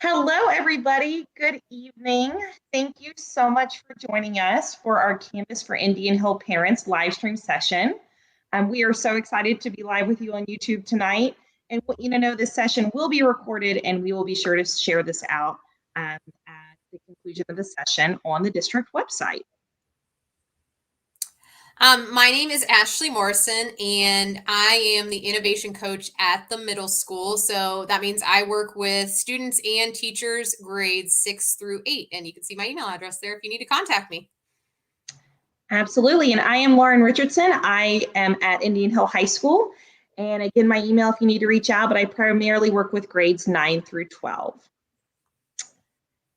Hello, everybody. Good evening. Thank you so much for joining us for our Canvas for Indian Hill Parents live stream session. We are so excited to be live with you on YouTube tonight. And want you to know this session will be recorded and we will be sure to share this out at the conclusion of the session on the district website. My name is Ashley Morrison, and I am the innovation coach at the middle school. So that means I work with students and teachers grades 6 through 8. And you can see my email address there if you need to contact me. Absolutely. And I am Lauren Richardson. I am at Indian Hill High School. And again, my email if you need to reach out, but I primarily work with grades 9 through 12.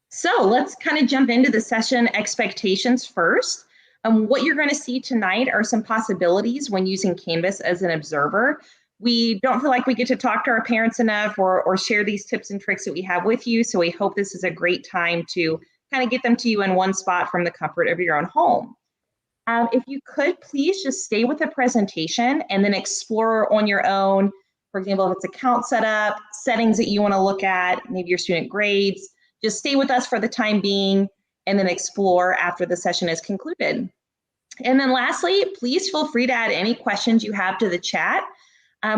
So let's kind of jump into the session expectations first. What you're going to see tonight are some possibilities when using Canvas as an observer. We don't feel like we get to talk to our parents enough or share these tips and tricks that we have with you. So we hope this is a great time to kind of get them to you in one spot from the comfort of your own home. If you could, please just stay with the presentation and then explore on your own. For example, if it's account setup, settings that you want to look at, maybe your student grades, just stay with us for the time being and then explore after the session is concluded. And then lastly, please feel free to add any questions you have to the chat.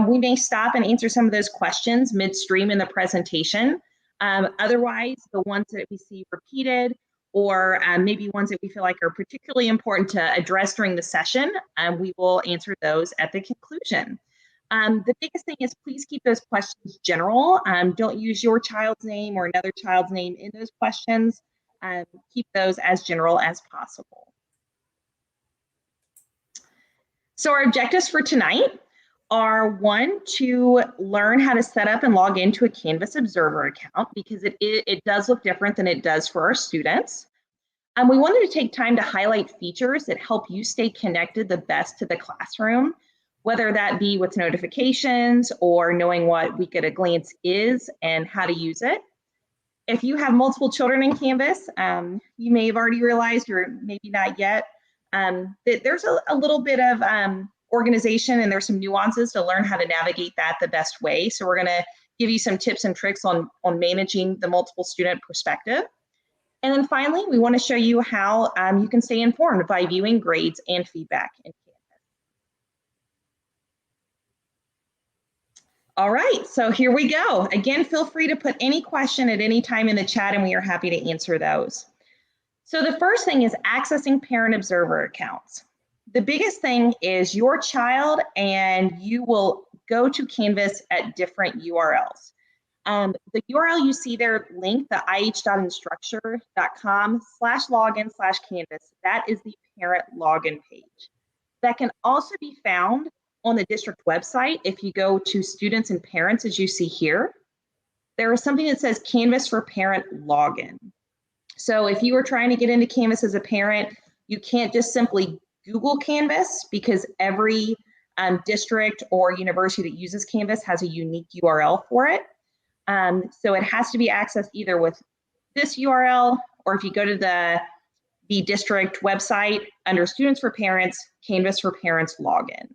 We may stop and answer some of those questions midstream in the presentation. Otherwise, the ones that we see repeated or maybe ones that we feel like are particularly important to address during the session, we will answer those at the conclusion. The biggest thing is please keep those questions general. Don't use your child's name or another child's name in those questions. Keep those as general as possible. So our objectives for tonight are one, to learn how to set up and log into a Canvas Observer account because it does look different than it does for our students. We wanted to take time to highlight features that help you stay connected the best to the classroom, whether that be with notifications or knowing what Week at a Glance is and how to use it. If you have multiple children in Canvas, you may have already realized, or maybe not yet, that there's a little bit of organization and there's some nuances to learn how to navigate that the best way. So we're gonna give you some tips and tricks on managing the multiple student perspective. And then finally, we want to show you how you can stay informed by viewing grades and feedback in Canvas. All right, so here we go. Again, feel free to put any question at any time in the chat and we are happy to answer those. So the first thing is accessing parent observer accounts. The biggest thing is your child and you will go to Canvas at different URLs. The URL you see there linked, the ih.instructure.com/login/Canvas, that is the parent login page. That can also be found on the district website. If you go to students and parents, as you see here, there is something that says Canvas for Parent Login. So if you are trying to get into Canvas as a parent, you can't just simply Google Canvas because every district or university that uses Canvas has a unique URL for it. So it has to be accessed either with this URL or if you go to the district website under Students for Parents, Canvas for Parents login.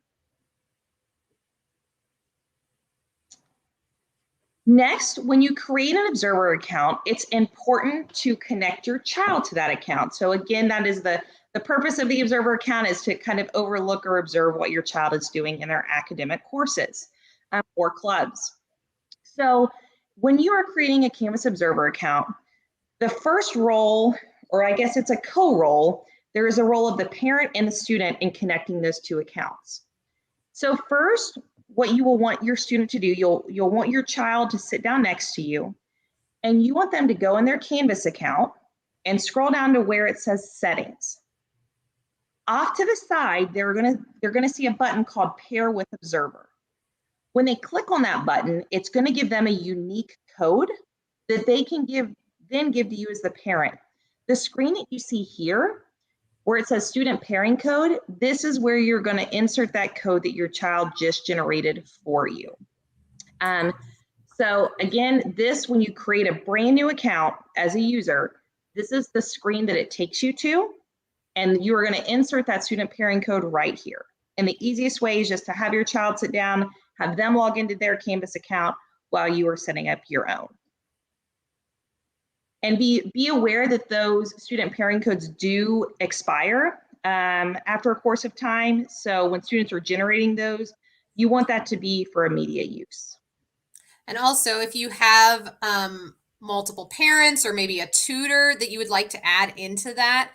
Next, when you create an observer account, it's important to connect your child to that account. So again, that is the purpose of the observer account, is to kind of overlook or observe what your child is doing in their academic courses or clubs. So when you are creating a Canvas Observer account, the first role, or I guess it's a co-role, there is a role of the parent and the student in connecting those two accounts. So first, what you will want your student to do, you'll want your child to sit down next to you, and you want them to go in their Canvas account and scroll down to where it says Settings. Off to the side, they're gonna see a button called Pair with Observer. When they click on that button, it's going to give them a unique code that they can then give to you as the parent. The screen that you see here, where it says student pairing code, this is where you're going to insert that code that your child just generated for you. So again, when you create a brand new account as a user, this is the screen that it takes you to, and you are going to insert that student pairing code right here. And the easiest way is just to have your child sit down, have them log into their Canvas account while you are setting up your own. And be aware that those student pairing codes do expire after a course of time. So when students are generating those, you want that to be for immediate use. And also, if you have multiple parents or maybe a tutor that you would like to add into that,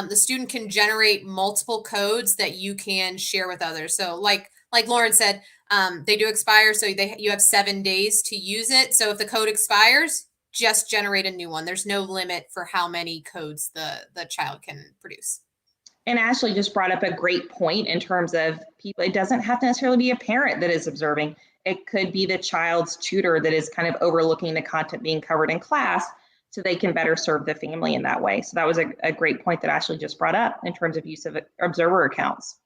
the student can generate multiple codes that you can share with others. So, like Lauren said, they do expire, so you have 7 days to use it. So if the code expires, just generate a new one. There's no limit for how many codes the child can produce. And Ashley just brought up a great point in terms of people. It doesn't have to necessarily be a parent that is observing. It could be the child's tutor that is kind of overlooking the content being covered in class so they can better serve the family in that way. So that was a great point that Ashley just brought up in terms of use of observer accounts.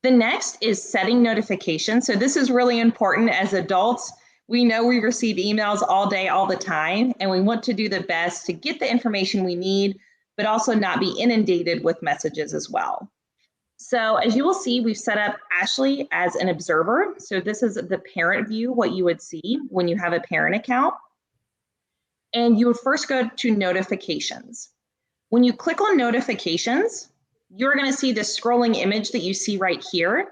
The next is setting notifications. So this is really important. As adults, we know we receive emails all day, all the time, and we want to do the best to get the information we need, but also not be inundated with messages as well. So as you will see, we've set up Ashley as an observer. So this is the parent view, what you would see when you have a parent account. And you would first go to notifications. When you click on notifications, you're going to see the scrolling image that you see right here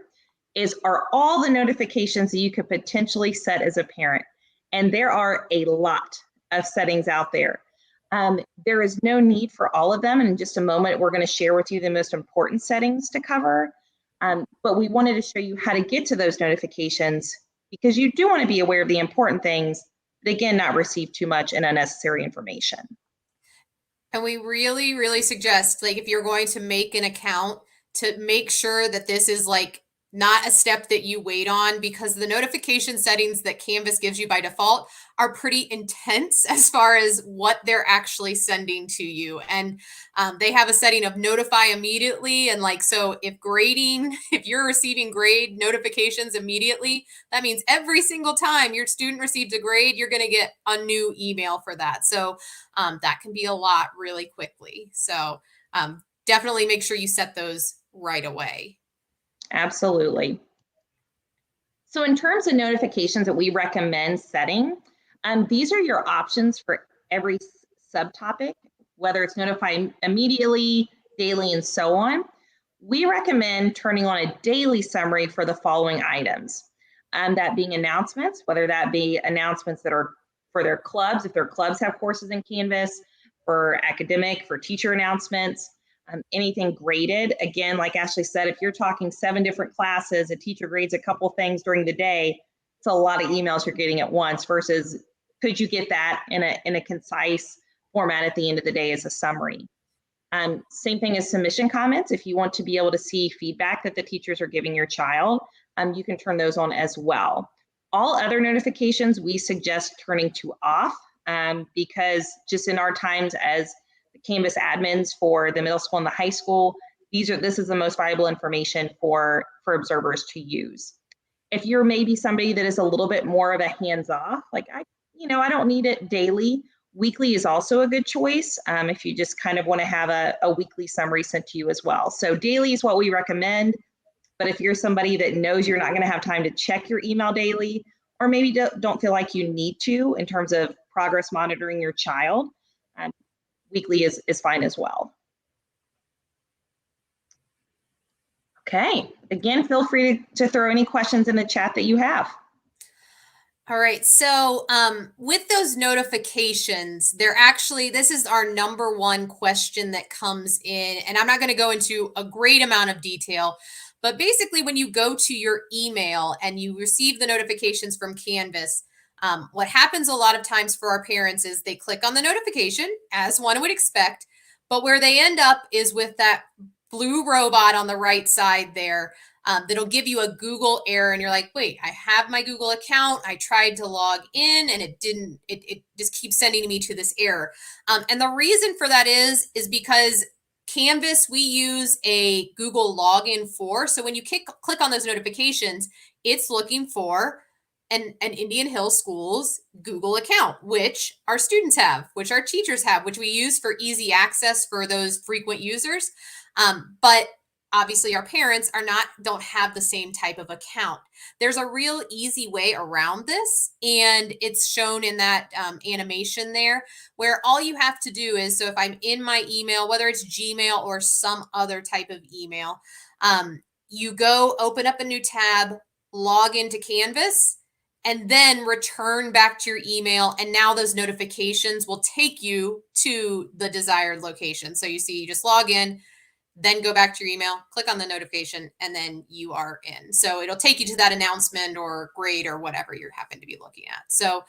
are all the notifications that you could potentially set as a parent. And there are a lot of settings out there. There is no need for all of them. And in just a moment, we're going to share with you the most important settings to cover. But we wanted to show you how to get to those notifications because you do want to be aware of the important things, but again, not receive too much and unnecessary information. And we really, really suggest, like, if you're going to make an account, to make sure that this is like not a step that you wait on, because the notification settings that Canvas gives you by default are pretty intense as far as what they're actually sending to you. And they have a setting of notify immediately. And like, so if you're receiving grade notifications immediately, that means every single time your student receives a grade, you're going to get a new email for that. So that can be a lot really quickly. So definitely make sure you set those right away. Absolutely. So in terms of notifications that we recommend setting, these are your options for every subtopic, whether it's notify immediately, daily, and so on. We recommend turning on a daily summary for the following items. That being announcements, whether that be announcements that are for their clubs, if their clubs have courses in Canvas, for academic, for teacher announcements, anything graded. Again, like Ashley said, if you're talking 7 different classes, a teacher grades a couple things during the day, it's a lot of emails you're getting at once versus could you get that in a concise format at the end of the day as a summary. Same thing as submission comments. If you want to be able to see feedback that the teachers are giving your child, you can turn those on as well. All other notifications we suggest turning to off because just in our times as Canvas admins for the middle school and the high school, this is the most valuable information for observers to use. If you're maybe somebody that is a little bit more of a hands-off, like I don't need it daily, weekly is also a good choice if you just kind of want to have a weekly summary sent to you as well. So daily is what we recommend, but if you're somebody that knows you're not going to have time to check your email daily, or maybe don't feel like you need to in terms of progress monitoring your child, weekly is fine as well. Okay, again, feel free to throw any questions in the chat that you have. All right, so with those notifications, this is our number one question that comes in, and I'm not going to go into a great amount of detail, but basically when you go to your email and you receive the notifications from Canvas, what happens a lot of times for our parents is they click on the notification, as one would expect, but where they end up is with that blue robot on the right side there that'll give you a Google error. And you're like, wait, I have my Google account. I tried to log in and it just keeps sending me to this error. And the reason for that is because Canvas, we use a Google login for. So when you click on those notifications, it's looking for an Indian Hill Schools Google account, which our students have, which our teachers have, which we use for easy access for those frequent users. But obviously our parents don't have the same type of account. There's a real easy way around this, and it's shown in that animation there, where all you have to do is, so if I'm in my email, whether it's Gmail or some other type of email, you go open up a new tab, log into Canvas, and then return back to your email. And now those notifications will take you to the desired location. So you see, you just log in, then go back to your email, click on the notification, and then you are in. So it'll take you to that announcement or grade or whatever you happen to be looking at. So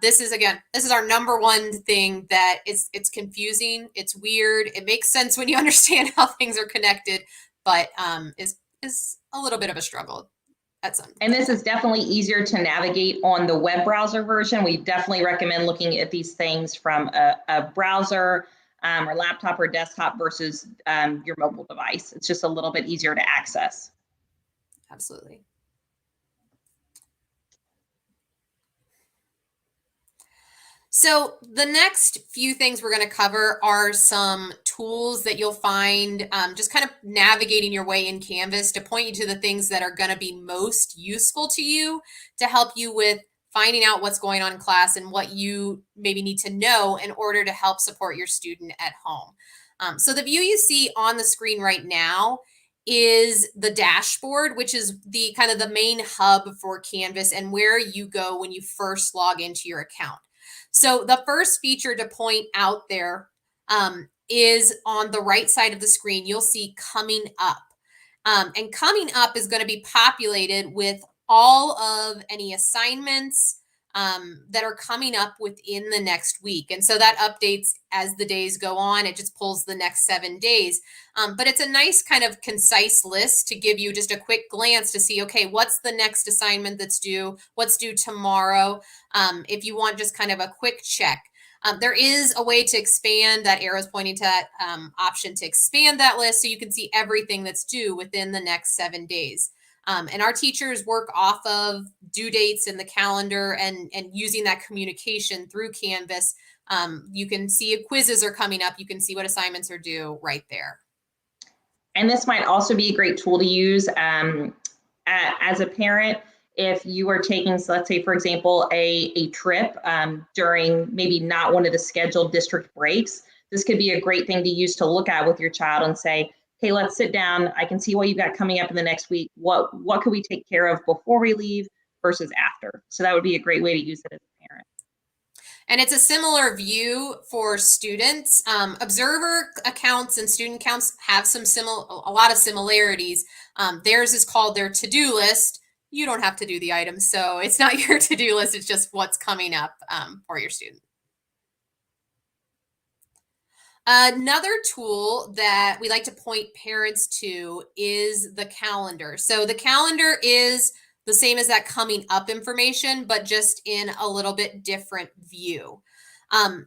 this is our number one thing that it's confusing. It's weird. It makes sense when you understand how things are connected, but is a little bit of a struggle. And this is definitely easier to navigate on the web browser version. We definitely recommend looking at these things from a browser or laptop or desktop versus your mobile device. It's just a little bit easier to access. Absolutely. So the next few things we're going to cover are some tools that you'll find just kind of navigating your way in Canvas to point you to the things that are going to be most useful to you to help you with finding out what's going on in class and what you maybe need to know in order to help support your student at home. So the view you see on the screen right now is the dashboard, which is the kind of the main hub for Canvas and where you go when you first log into your account. So the first feature to point out there is on the right side of the screen. You'll see coming up. And coming up is going to be populated with all of any assignments that are coming up within the next week. And so that updates as the days go on. It just pulls the next 7 days. But it's a nice kind of concise list to give you just a quick glance to see, okay, what's the next assignment that's due? What's due tomorrow? If you want just kind of a quick check. There is a way to expand. That arrow is pointing to that option to expand that list so you can see everything that's due within the next 7 days. And our teachers work off of due dates in the calendar and using that communication through Canvas. You can see if quizzes are coming up. You can see what assignments are due right there. And this might also be a great tool to use as a parent. If you are taking, so let's say, for example, a trip during maybe not one of the scheduled district breaks, this could be a great thing to use to look at with your child and say, hey, let's sit down. I can see what you've got coming up in the next week. What could we take care of before we leave versus after? So that would be a great way to use it as a parent. And it's a similar view for students. Observer accounts and student accounts have a lot of similarities. Theirs is called their to-do list. You don't have to do the items, so it's not your to-do list. It's just what's coming up for your student. Another tool that we like to point parents to is the calendar. So the calendar is the same as that coming up information, but just in a little bit different view.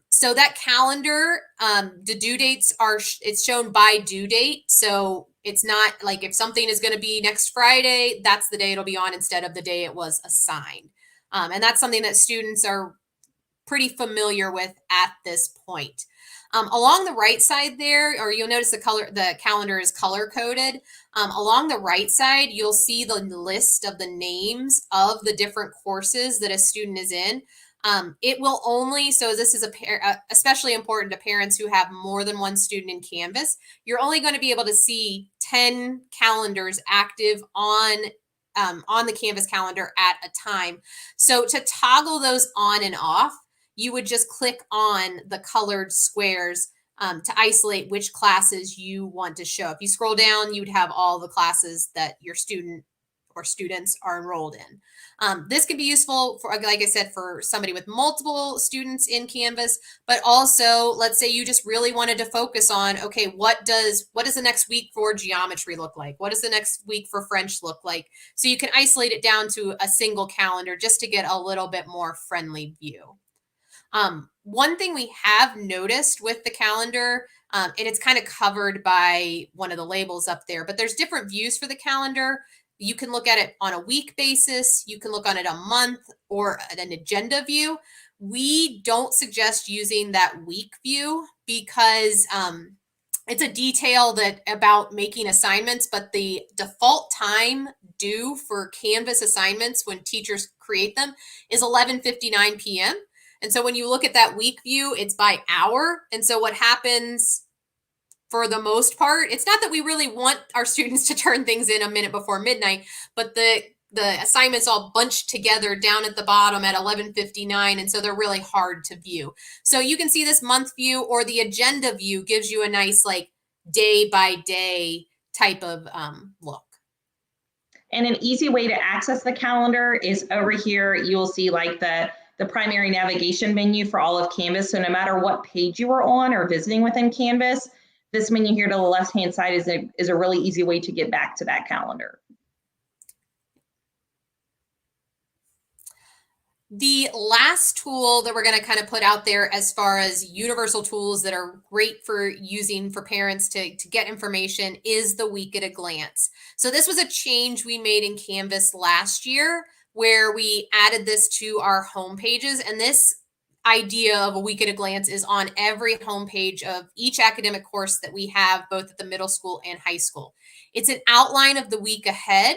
So that calendar, the due dates it's shown by due date. So it's not like if something is going to be next Friday, that's the day it'll be on instead of the day it was assigned. And that's something that students are pretty familiar with at this point. Along the right side there, or you'll notice the calendar is color coded. Along the right side, you'll see the list of the names of the different courses that a student is in. It will only, so this is especially important to parents who have more than one student in Canvas. You're only going to be able to see 10 calendars active on the Canvas calendar at a time. So to toggle those on and off, you would just click on the colored squares to isolate which classes you want to show. If you scroll down, you'd have all the classes that your student or students are enrolled in. This can be useful for, like I said, for somebody with multiple students in Canvas, but also let's say you just really wanted to focus on, okay, what does the next week for geometry look like? What does the next week for French look like? So you can isolate it down to a single calendar just to get a little bit more friendly view. One thing we have noticed with the calendar, and it's kind of covered by one of the labels up there, but there's different views for the calendar. You can look at it on a week basis. You can look on it a month or an agenda view. We don't suggest using that week view because it's a detail that about making assignments, but the default time due for Canvas assignments when teachers create them is 11:59 p.m. And so when you look at that week view, it's by hour. And so what happens for the most part, it's not that we really want our students to turn things in a minute before midnight, but the assignments all bunched together down at the bottom at 11:59, and so they're really hard to view. So you can see this month view, or the agenda view gives you a nice like day by day type of look. And an easy way to access the calendar is over here. You'll see like the primary navigation menu for all of Canvas. So no matter what page you are on or visiting within Canvas, this menu here to the left-hand side is a really easy way to get back to that calendar. The last tool that we're going to kind of put out there as far as universal tools that are great for using for parents to get information is the week at a glance. So this was a change we made in Canvas last year where we added this to our home pages. And this idea of a week at a glance is on every homepage of each academic course that we have both at the middle school and high school. It's an outline of the week ahead.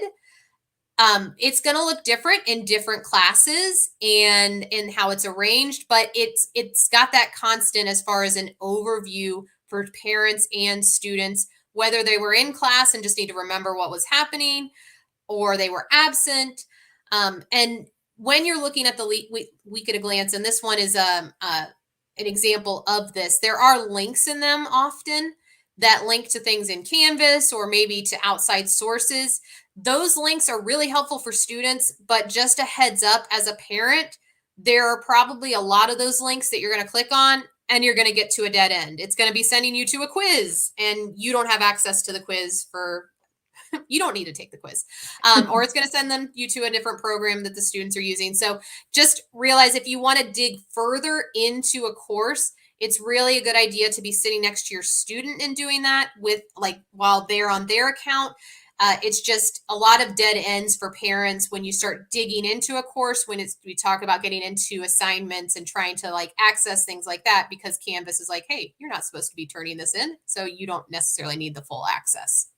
It's going to look different in different classes and in how it's arranged, but it's got that constant as far as an overview for parents and students, whether they were in class and just need to remember what was happening or they were absent. And when you're looking at the week at a glance, and this one is an example of this, there are links in them often that link to things in Canvas or maybe to outside sources. Those links are really helpful for students, but just a heads up as a parent, there are probably a lot of those links that you're going to click on and you're going to get to a dead end. It's going to be sending you to a quiz and you don't have access to the quiz you don't need to take the quiz. Or it's going to send you to a different program that the students are using. So just realize if you want to dig further into a course, it's really a good idea to be sitting next to your student and doing that while they're on their account. It's just a lot of dead ends for parents when you start digging into a course, when we talk about getting into assignments and trying to access things like that, because Canvas is like, hey, you're not supposed to be turning this in. So you don't necessarily need the full access.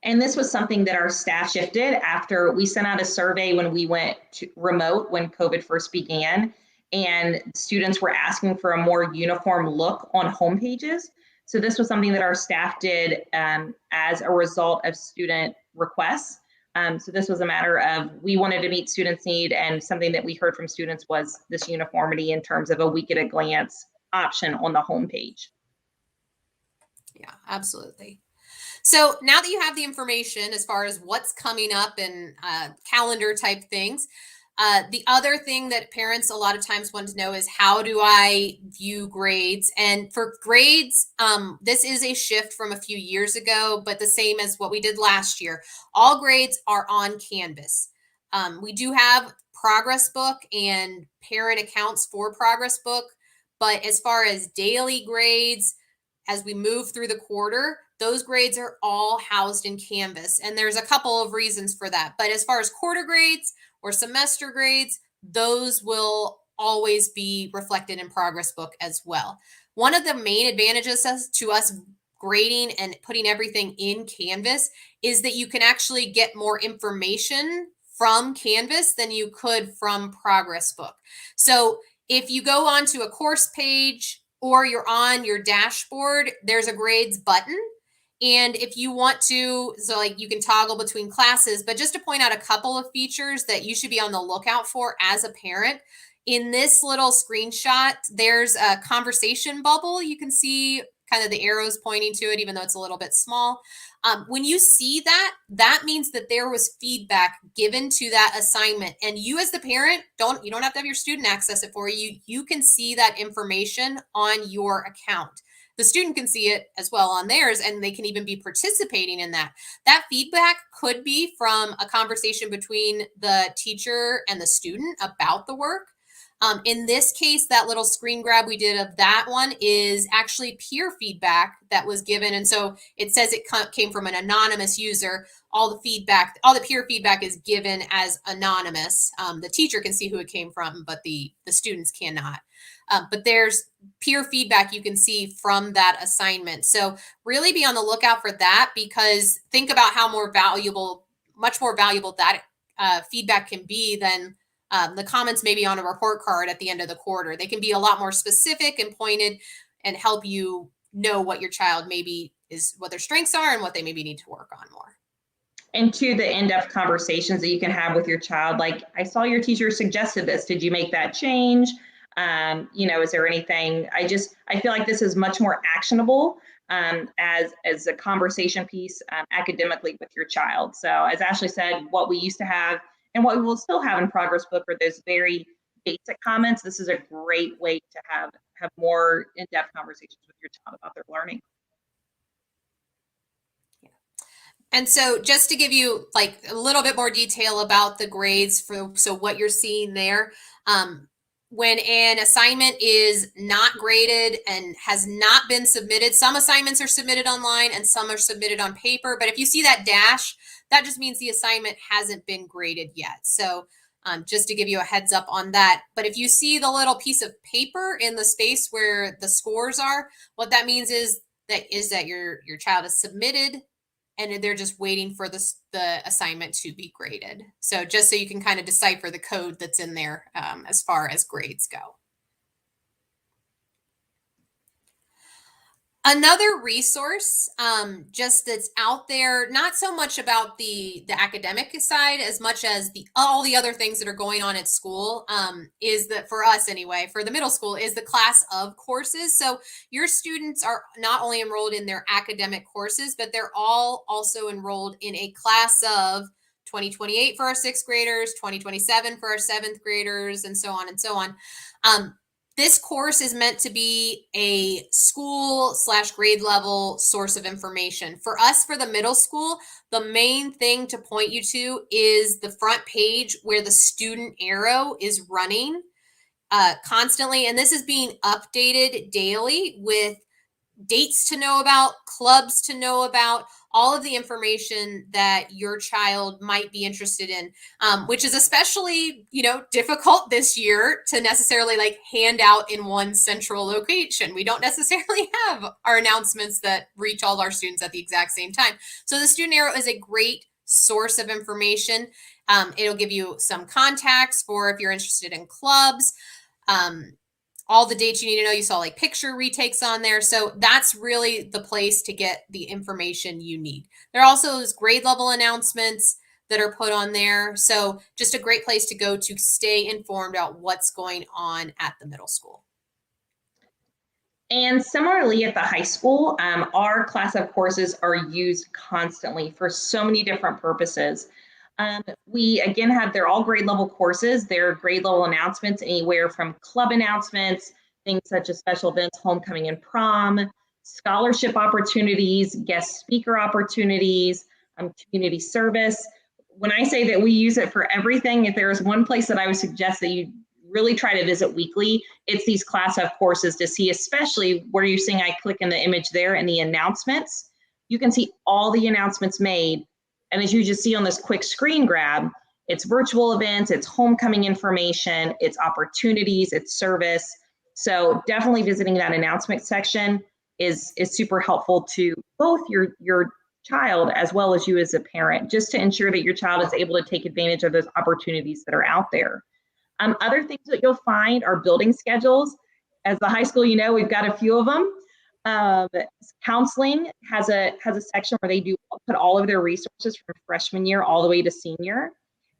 And this was something that our staff shifted after we sent out a survey when we went to remote when COVID first began, and students were asking for a more uniform look on home pages. So this was something that our staff did as a result of student requests. So this was a matter of we wanted to meet students' need, and something that we heard from students was this uniformity in terms of a week at a glance option on the homepage. Yeah, absolutely. So now that you have the information as far as what's coming up and calendar type things, the other thing that parents a lot of times want to know is, how do I view grades? And for grades, this is a shift from a few years ago, but the same as what we did last year. All grades are on Canvas. We do have Progress Book and parent accounts for Progress Book, but as far as daily grades, as we move through the quarter, those grades are all housed in Canvas. And there's a couple of reasons for that. But as far as quarter grades or semester grades, those will always be reflected in Progress Book as well. One of the main advantages to us grading and putting everything in Canvas is that you can actually get more information from Canvas than you could from Progress Book. So if you go onto a course page or you're on your dashboard, there's a grades button. And if you want to, you can toggle between classes, but just to point out a couple of features that you should be on the lookout for as a parent. In this little screenshot, there's a conversation bubble. You can see kind of the arrows pointing to it, even though it's a little bit small. When you see that, that means that there was feedback given to that assignment. And you as the parent, you don't have to have your student access it for you. You can see that information on your account. The student can see it as well on theirs, and they can even be participating in that. That feedback could be from a conversation between the teacher and the student about the work. In this case, that little screen grab we did of that one is actually peer feedback that was given. And so it says it came from an anonymous user. all the feedback, all the peer feedback is given as anonymous. The teacher can see who it came from, but the students cannot. But there's peer feedback you can see from that assignment. So really be on the lookout for that, because think about how much more valuable that feedback can be than the comments maybe on a report card at the end of the quarter. They can be a lot more specific and pointed and help you know what your child maybe is, what their strengths are and what they maybe need to work on more. And to the in-depth conversations that you can have with your child, like, I saw your teacher suggested this. Did you make that change? Is there anything? I feel like this is much more actionable as a conversation piece academically with your child. So as Ashley said, what we used to have and what we will still have in Progress Book are those very basic comments. This is a great way to have more in-depth conversations with your child about their learning. And so just to give you like a little bit more detail about the grades so what you're seeing there, when an assignment is not graded and has not been submitted, some assignments are submitted online and some are submitted on paper. But if you see that dash, that just means the assignment hasn't been graded yet. So just to give you a heads up on that. But if you see the little piece of paper in the space where the scores are, what that means is that your child has submitted and they're just waiting for the assignment to be graded. So just so you can kind of decipher the code that's in there as far as grades go. Another resource just that's out there, not so much about the academic side as much as all the other things that are going on at school, is that for us anyway, for the middle school, is the class of courses. So your students are not only enrolled in their academic courses, but they're all also enrolled in a class of 2028 for our sixth graders, 2027 for our seventh graders, and so on and so on. This course is meant to be a school/grade level source of information. For us, for the middle school, the main thing to point you to is the front page where the student arrow is running constantly. And this is being updated daily with dates to know about, clubs to know about, all of the information that your child might be interested in, which is especially, difficult this year to necessarily like hand out in one central location. We don't necessarily have our announcements that reach all our students at the exact same time. So the student arrow is a great source of information. It'll give you some contacts for if you're interested in clubs. All the dates you need to know. You saw like picture retakes on there. So that's really the place to get the information you need. There are also those grade level announcements that are put on there. So just a great place to go to stay informed about what's going on at the middle school. And similarly at the high school, our class of courses are used constantly for so many different purposes. We again they're all grade level courses. They're grade level announcements, anywhere from club announcements, things such as special events, homecoming and prom, scholarship opportunities, guest speaker opportunities, community service. When I say that we use it for everything, if there is one place that I would suggest that you really try to visit weekly, it's these class of courses to see, especially where you're seeing I click in the image there and the announcements. You can see all the announcements made. And as you just see on this quick screen grab, it's virtual events, it's homecoming information, it's opportunities, it's service. So definitely visiting that announcement section is super helpful to both your child as well as you as a parent, just to ensure that your child is able to take advantage of those opportunities that are out there. Other things that you'll find are building schedules. As the high school, we've got a few of them. Counseling has a section where they do put all of their resources from freshman year all the way to senior.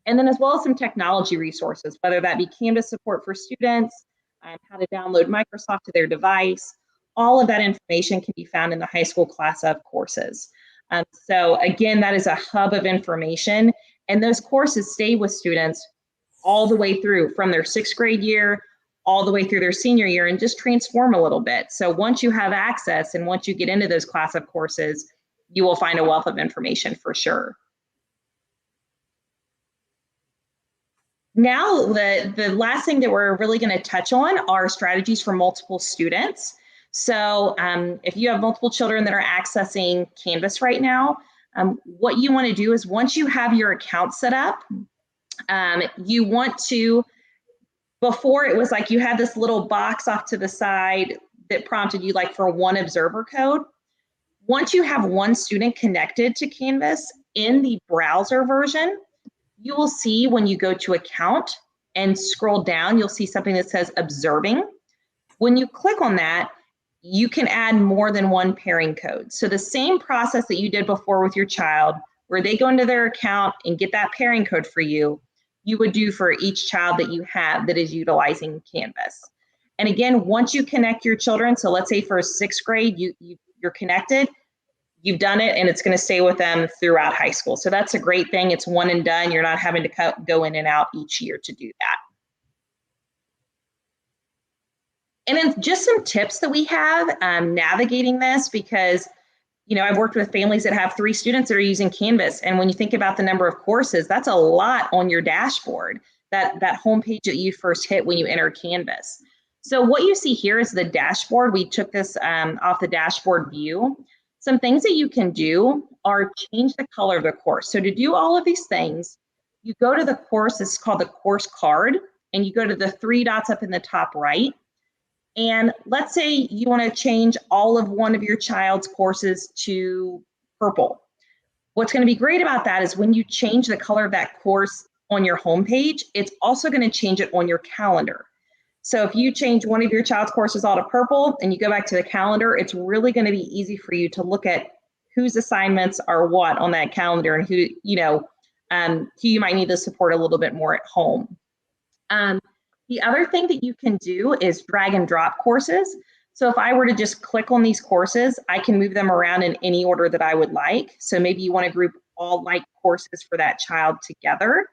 And then as well as some technology resources, whether that be Canvas support for students, how to download Microsoft to their device. All of that information can be found in the high school class of courses. So again, that is a hub of information, and those courses stay with students all the way through from their sixth grade year all the way through their senior year and just transform a little bit. So once you have access and once you get into those class of courses, you will find a wealth of information for sure. Now, the last thing that we're really going to touch on are strategies for multiple students. So if you have multiple children that are accessing Canvas right now, What you want to do is once you have your account set up, you want to, before it was like you had this little box off to the side that prompted you like for one observer code. Once you have one student connected to Canvas in the browser version, you will see when you go to account and scroll down, you'll see something that says observing. When you click on that, you can add more than one pairing code. So the same process that you did before with your child, where they go into their account and get that pairing code for you, you would do for each child that you have that is utilizing Canvas. And again, once you connect your children, so let's say for 6th grade, you're connected, you've done it, and it's going to stay with them throughout high school. So that's a great thing. It's one and done. You're not having to go in and out each year to do that. And then just some tips that we have navigating this, because I've worked with families that have 3 students that are using Canvas. And when you think about the number of courses, that's a lot on your dashboard, that homepage that you first hit when you enter Canvas. So what you see here is the dashboard. We took this off the dashboard view. Some things that you can do are change the color of the course. So to do all of these things, you go to the course, this is called the course card, and you go to the 3 dots up in the top right. And let's say you want to change all of one of your child's courses to purple. What's going to be great about that is when you change the color of that course on your homepage, it's also going to change it on your calendar. So if you change one of your child's courses all to purple and you go back to the calendar, it's really going to be easy for you to look at whose assignments are what on that calendar and who you might need to support a little bit more at home. The other thing that you can do is drag and drop courses. So if I were to just click on these courses, I can move them around in any order that I would like. So maybe you want to group all like courses for that child together.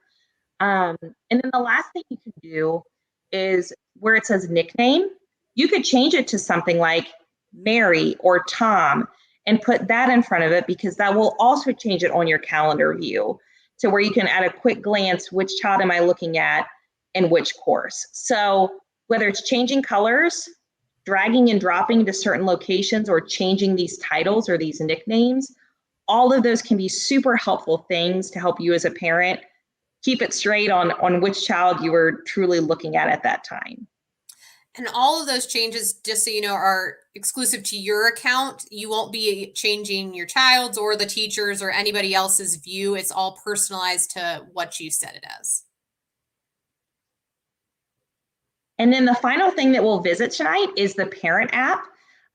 And then the last thing you can do is where it says nickname, you could change it to something like Mary or Tom and put that in front of it, because that will also change it on your calendar view to where you can at a quick glance, which child am I looking at in which course. So whether it's changing colors, dragging and dropping to certain locations, or changing these titles or these nicknames, all of those can be super helpful things to help you as a parent keep it straight on which child you were truly looking at that time. And all of those changes, just so you know, are exclusive to your account. You won't be changing your child's or the teacher's or anybody else's view. It's all personalized to what you set it as. And then the final thing that we'll visit tonight is the parent app.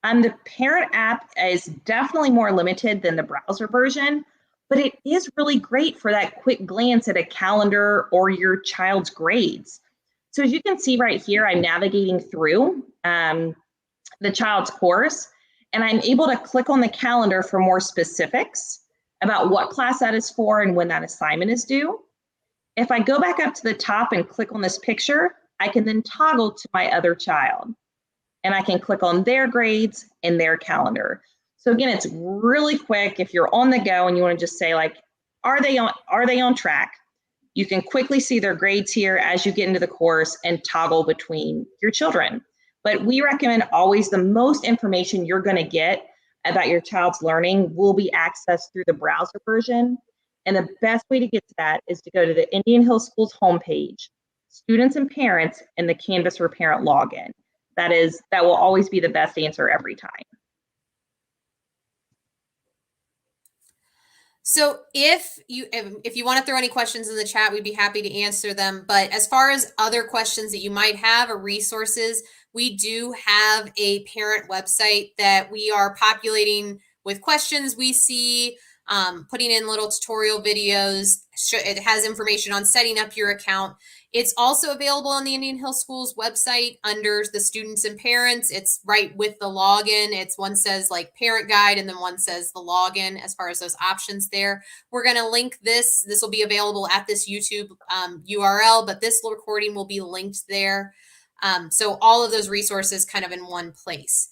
The parent app is definitely more limited than the browser version, but it is really great for that quick glance at a calendar or your child's grades. So as you can see right here, I'm navigating through the child's course, and I'm able to click on the calendar for more specifics about what class that is for and when that assignment is due. If I go back up to the top and click on this picture, I can then toggle to my other child, and I can click on their grades and their calendar. So again, it's really quick. If you're on the go and you want to just say like, are they on track? You can quickly see their grades here as you get into the course and toggle between your children. But we recommend always the most information you're going to get about your child's learning will be accessed through the browser version. And the best way to get to that is to go to the Indian Hill Schools homepage, Students and Parents, and the Canvas for Parent login. That will always be the best answer every time. So if you want to throw any questions in the chat, we'd be happy to answer them. But as far as other questions that you might have or resources, we do have a parent website that we are populating with questions we see, putting in little tutorial videos. It has information on setting up your account. It's also available on the Indian Hill Schools website under the Students and Parents. It's right with the login. It's one says like parent guide, and then one says the login as far as those options there. We're going to link this. This will be available at this YouTube URL, but this recording will be linked there. So all of those resources kind of in one place.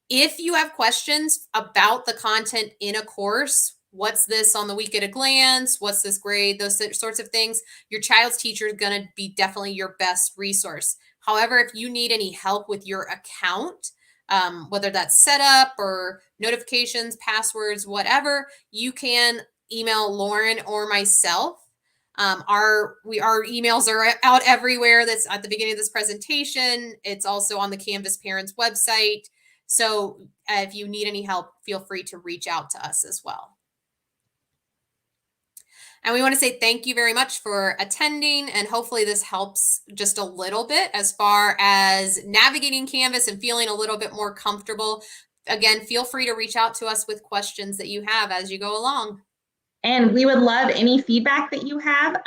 If you have questions about the content in a course, what's this on the week at a glance? What's this grade? Those sorts of things. Your child's teacher is going to be definitely your best resource. However, if you need any help with your account, whether that's setup or notifications, passwords, whatever, you can email Lauren or myself. Our emails are out everywhere. That's at the beginning of this presentation. It's also on the Canvas Parents website. So if you need any help, feel free to reach out to us as well. And we want to say thank you very much for attending, and hopefully this helps just a little bit as far as navigating Canvas and feeling a little bit more comfortable. Again, feel free to reach out to us with questions that you have as you go along. And we would love any feedback that you have.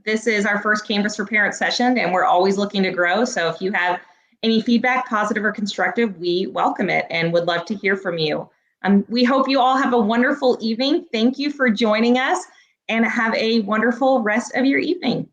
This is our first Canvas for Parents session, and we're always looking to grow. So if you have any feedback, positive or constructive, we welcome it and would love to hear from you. We hope you all have a wonderful evening. Thank you for joining us, and have a wonderful rest of your evening.